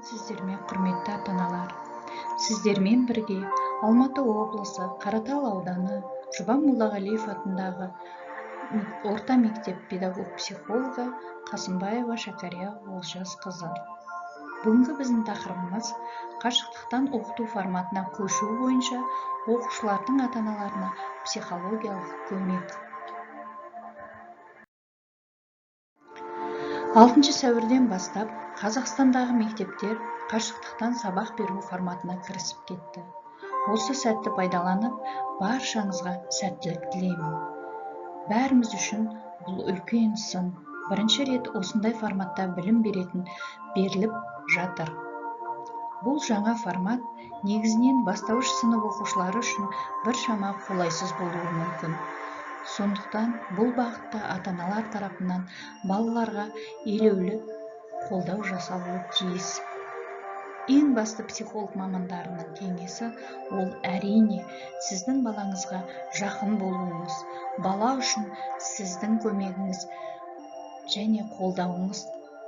Сіздермен құрметті ата-аналар. Сіздермен бірге Алматы облысы Қаратал ауданы Жұбан Молдағалиев атындағы орта мектеп педагог-психологы Қасымбаева Шәкәрия Олжасқызы. Бүгінгі біздің тақырыбымыз қашықтықтан оқыту форматына көшу бойынша оқушылардың ата-аналарына психологиялық көмек. 6 сәуірден бастап Қазақстандағы мектептер қашықтықтан сабақ беру форматына кірісіп кетті. Осы сәтті пайдаланып, баршаңызға сәттілік тілеймін. Бәріміз үшін бұл үлкен сын. Бірінші рет осындай форматта білім беріліп жатыр. Бұл жаңа формат негізінен бастауыш сынып оқушылары үшін біршама қолайсыз болуы мүмкін. Сондықтан бұл бағытта ата-аналар тарапынан балаларға елеулі қолдау жасалуы тиіс. Ең басты психолог мамандарының кеңесі ол әрине сіздің балаңызға жақын болуыңыз, бала үшін сіздің көмегіңіз және қолдауыңыз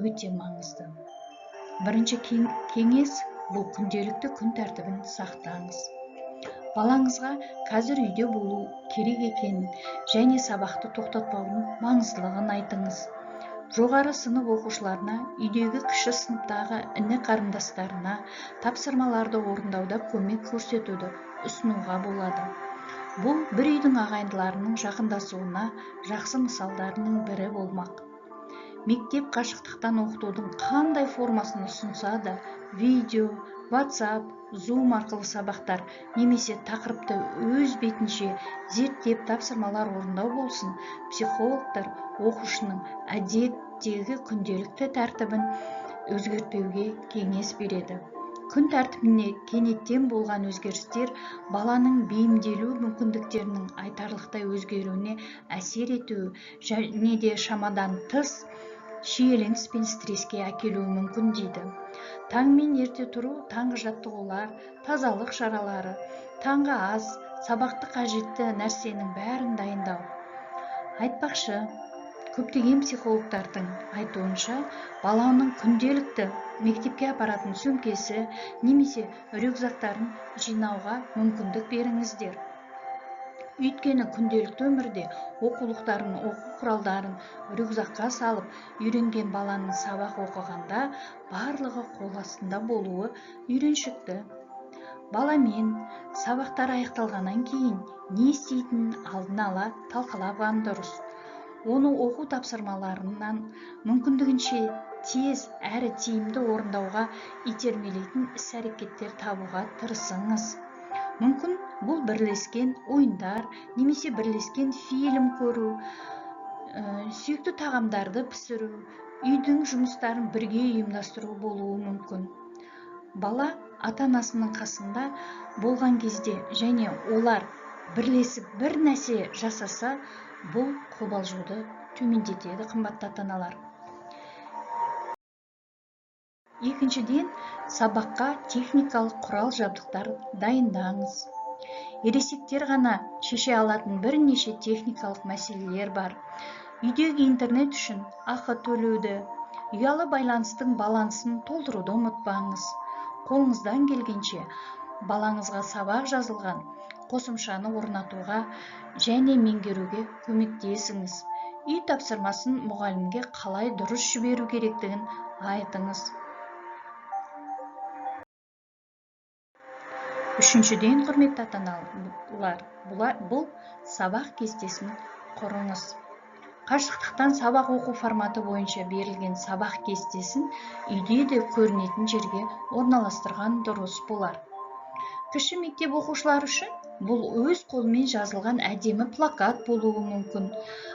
өте маңызды. Бірінші кеңес бұл күнделікті күн тәртібін сақтаңыз. Балаңызға қазір үйде болу керек екенін және сабақты тоқтатпаудың маңыздылығын айтыңыз. Жоғары сынып оқушыларына, үйдегі кіші сыныптағы іні қарындастарына тапсырмаларды орындауда көмек көрсетуді ұсынуға болады. Бұл бір үйдің ағайындыларының жақындасуына жақсы мысалдарының бірі болмақ. Мектеп қашықтықтан оқытудың қандай формасын ұсынса да, видео, WhatsApp, Zoom арқылы сабақтар немесе тақырыпты өз бетінше зерттеп тапсырмалар орындау болсын, психологтар оқушының әдеттегі күнделікті тәртібін өзгертпеуге кеңес береді. Күн тәртібіне кенеттен болған өзгерістер баланың бейімделу мүмкіндіктерінің айтарлықтай өзгеруіне әсер етуі және де шамадан тыс шиеленіс пен стреске әкелуі мүмкін дейді. Таңмен ерте тұру, таңғы жаттығулар, тазалық шаралары, таңғы ас, сабақты қажетті нәрсенің бәрін дайындау. Айтпақшы, көптеген психологтардың айтуынша, баланың күнделікті мектепке апаратын сөмкесі немесе рюкзактарын жинауға мүмкіндік беріңіздер. Өйткені күнделікті өмірде оқулықтарын, оқу құралдарын рюкзакқа салып, үйренген баланың сабақ оқығанда барлығы қол астында болуы үйреншікті. Баламен сабақтар аяқталғаннан кейін не істейтінін алдын ала талқылаған дұрыс. Оны оқу тапсырмаларынан мүмкіндігінше тез әрі тиімді орындауға итермелейтін іс-әрекеттер табуға тырысыңыз. Мүмкін бұл бірлескен ойындар немесе бірлескен фильм көру, сүйікті тағамдарды пісіру, үйдің жұмыстарын бірге ұйымдастыру болуы мүмкін. Бала ата-анасының қасында болған кезде және олар бірлесіп бір нәрсе жасаса, бұл қобалжуды төмендетеді, қымбатты ата-аналар. Екіншіден, сабаққа техникалық құрал-жабдықтар дайындаңыз. Ересектер ғана шеше алатын бірнеше техникалық мәселелер бар. Үйдегі интернет үшін ақы төлеуді, ұялы байланыстың балансын толтыруды ұмытпаңыз. Қолыңыздан келгенше балаңызға сабақ жазылған қосымшаны орнатуға және меңгеруге көмектесіңіз. Үй тапсырмасын мұғалімге қалай дұрыс жіберу керектігін айтыңыз. Үшіншіден, құрметті ата-аналар, бұл сабақ кестесін құрыңыз. Қашықтықтан сабақ оқу форматы бойынша берілген сабақ кестесін үйде де көрінетін жерге орналастырған дұрыс болар. Кіші мектеп оқушылар үшін бұл өз қолмен жазылған әдемі плакат болуы мүмкін.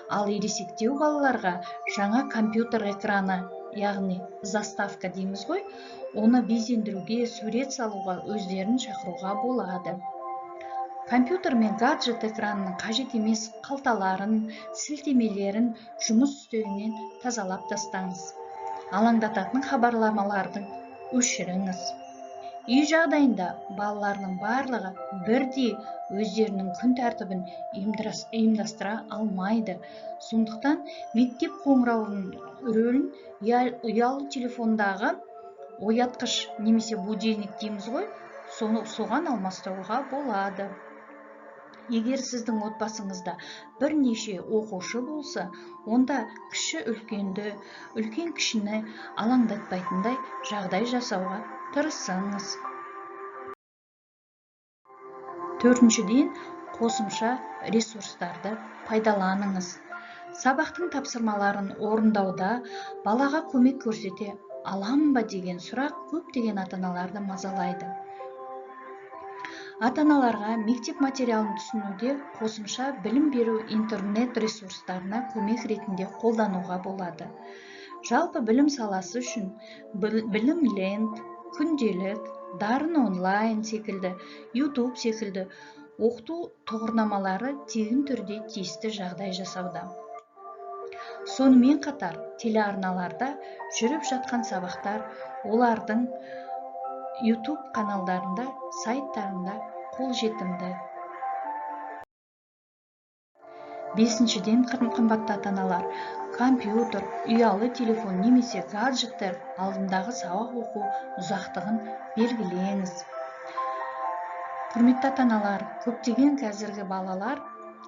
Ал ересектеу балаларға жаңа компьютер экраны, яғни заставка дейміз ғой, оны безендіруге, сурет салуға өздерін шақыруға болады. Компьютер мен гаджет экранының қажет емес қалталарын, сілтемелерін жұмыс үстелінен тазалап тастаңыз. Алаңдататын хабарламаларды өшіріңіз. Үй жағдайында балалардың барлығы бірдей өздерінің күн тәртібін ұйымдастыра алмайды. Сондықтан мектеп қоңырауының рөлін ұялы телефондағы оятқыш немесе будильник дейміз ғой, соған алмастыруға болады. Егер сіздің отбасыңызда бірнеше оқушы болса, онда кіші үлкенді, үлкен кішіні алаңдатпайтындай жағдай жасауға тырысыңыз. Төртіншіден, қосымша ресурстарды пайдаланыңыз. Сабақтың тапсырмаларын орындауда балаға көмек көрсете алам ба деген сұрақ көптеген ата-аналарды мазалайды. Ата-аналарға мектеп материалын түсінуде қосымша білім беру интернет ресурстарына көмек ретінде қолдануға болады. Жалпы білім саласы үшін білім ленд, күнделік, дарын онлайн секілді, YouTube секілді оқыту тұғырнамалары тегін түрде тиісті жағдай жасауда. Сонымен қатар телеарналарда жүріп жатқан сабақтар олардың YouTube каналдарында, сайттарында қолжетімді. Бесіншіден, қымбатты ата-аналар, компьютер, ұялы телефон немесе гаджеттер алдындағы сабақ оқу ұзақтығын белгілеңіз. Құрметті ата-аналар, көптеген қазіргі балалар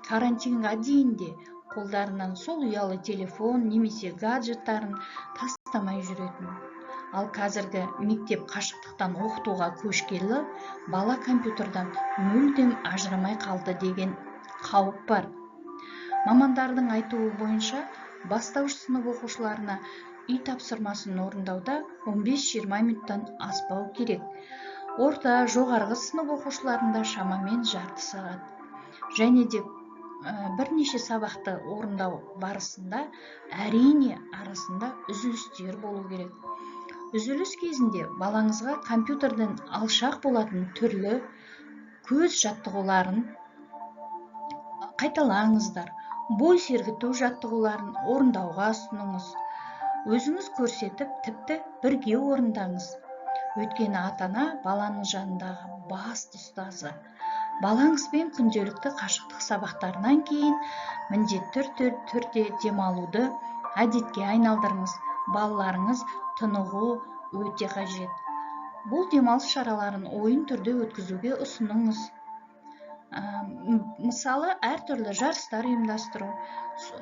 карантинға дейін де қолдарынан сол ұялы телефон немесе гаджеттарын тастамай жүретін. Ал қазіргі мектеп қашықтықтан оқытуға көшкелі бала компьютердан мүлдем ажырамай қалды деген қауіп бар. Мамандардың айтуы бойынша бастауыш сынып оқушыларына үй тапсырмасын орындауда 15-20 минуттан аспау керек. Орта, жоғарғы сынып оқушыларында шамамен жарты сағат. Және де бірнеше сабақты орындау барысында әрине арасында үзілістер болу керек. Үзіліс кезінде балаңызға компьютерден алшақ болатын түрлі көз жаттығуларын қайталаңыздар. Бой сергіту жаттығуларын орындауға ұсыныңыз. Өзіңіз көрсетіп, тіпті бірге орындаңыз. Өйткені ата-ана баланың жанындағы басты ұстазы. Балаңызбен күнделікті қашықтық сабақтарынан кейін міндетті түрде демалуды әдетке айналдырыңыз. Балаларыңыз тынығу өте қажет. Бұл демалыс шараларын ойын түрде өткізуге ұсыныңыз. Мысалы, әртүрлі жарыстар ұйымдастыру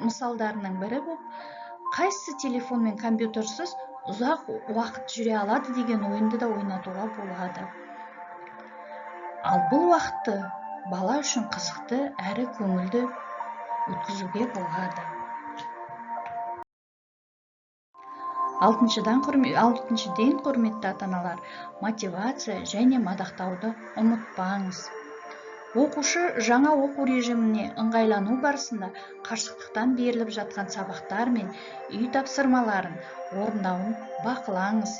мысалдарының бірі болып, қайсы телефон мен компьютерсіз ұзақ уақыт жүре алады деген ойынды да ойнатуға болады. Ал бұл уақытты бала үшін қызықты әрі көңілді өткізуге болады. Алтыншыдан, құрметті ата-аналар, мотивация және мадақтауды ұмытпаңыз. Оқушы жаңа оқу режиміне ыңғайлану барысында қашықтықтан беріліп жатқан сабақтар мен үй тапсырмаларын орындауын бақылаңыз.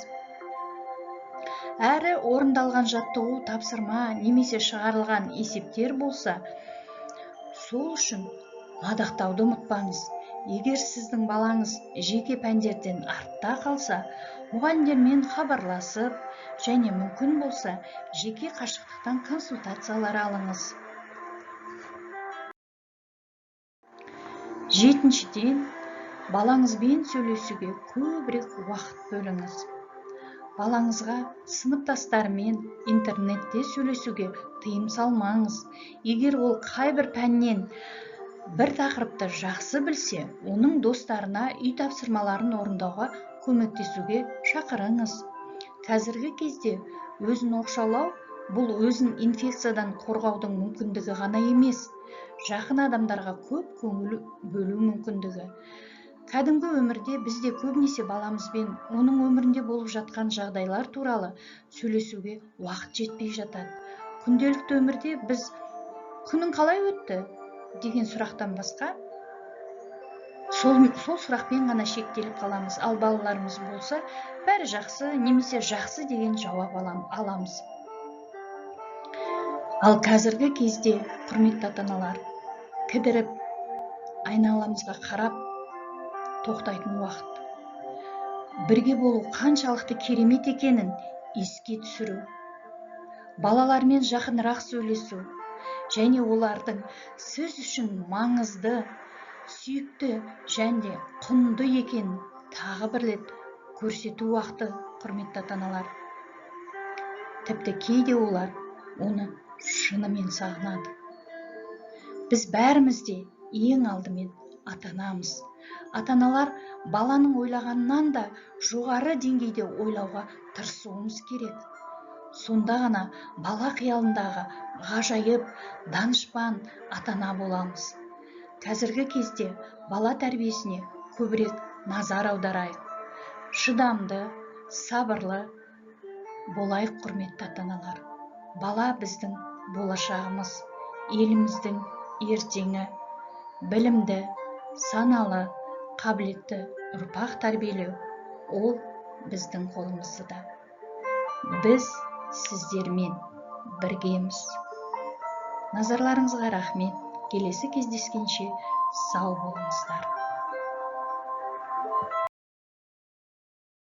Әрі орындалған жаттығу, тапсырма немесе шығарылған есептер болса, сол үшін мадақтауды ұмытпаңыз. Егер сіздің балаңыз жеке пәндерден артта қалса, мұғалімдермен хабарласып, және мүмкін болса, жеке қашықтықтан консультациялар алыңыз. Жетіншіден, балаңызбен сөйлесуге көбірек уақыт бөліңіз. Балаңызға сыныптастарымен интернетте сөйлесуге тыйым салмаңыз. Егер ол қайбір пәннен бір тақырыпты жақсы білсе, оның достарына үй тапсырмаларын орындауға көмектесуге шақырыңыз. Қазіргі кезде өзін оқшаулау бұл өзін инфекциядан қорғаудың мүмкіндігі ғана емес, жақын адамдарға көп көңіл бөлу мүмкіндігі. Кәдімгі өмірде бізде көбінесе баламызбен оның өмірінде болып жатқан жағдайлар туралы сөйлесуге уақыт жетпей жатады. Күнделікті өмірде біз күнің қалай өтті деген сұрақтан басқа сол сұрақпен ғана шектеліп қаламыз. Ал балаларымыз болса, бәрі жақсы немесе жақсы деген жауап аламыз. Ал қазіргі кезде, құрметті ата-аналар, кідіріп, айналамызға қарап тоқтайтын уақыт. Бірге болу қаншалықты керемет екенін еске түсіру. Балалармен жақынырақ сөйлесу және олардың сіз үшін маңызды, сүйікті және құнды екенін тағы бір рет көрсету уақыты құрметті ата-аналар. Тіпті кейде олар оны шынымен сағынады. Біз бәріміз де ең алдымен ата-анамыз. Ата-аналар баланың ойлағанынан да жоғары деңгейде ойлауға тырысуымыз керек. Сонда ғана бала қиялындағы ғажайып, данышпан ата-ана боламыз. Қазіргі кезде бала тәрбиесіне көбірек назар аударайық. Шыдамды, сабырлы болайық, құрметті ата-аналар. Бала біздің болашағымыз, еліміздің ертеңі. Білімді, саналы, қабілетті ұрпақ тәрбиелеу ол біздің қолымызда. Біз сіздермен біргеміз. Назарларыңызға рахмет. Келесі кездескенше сау болыңыздар.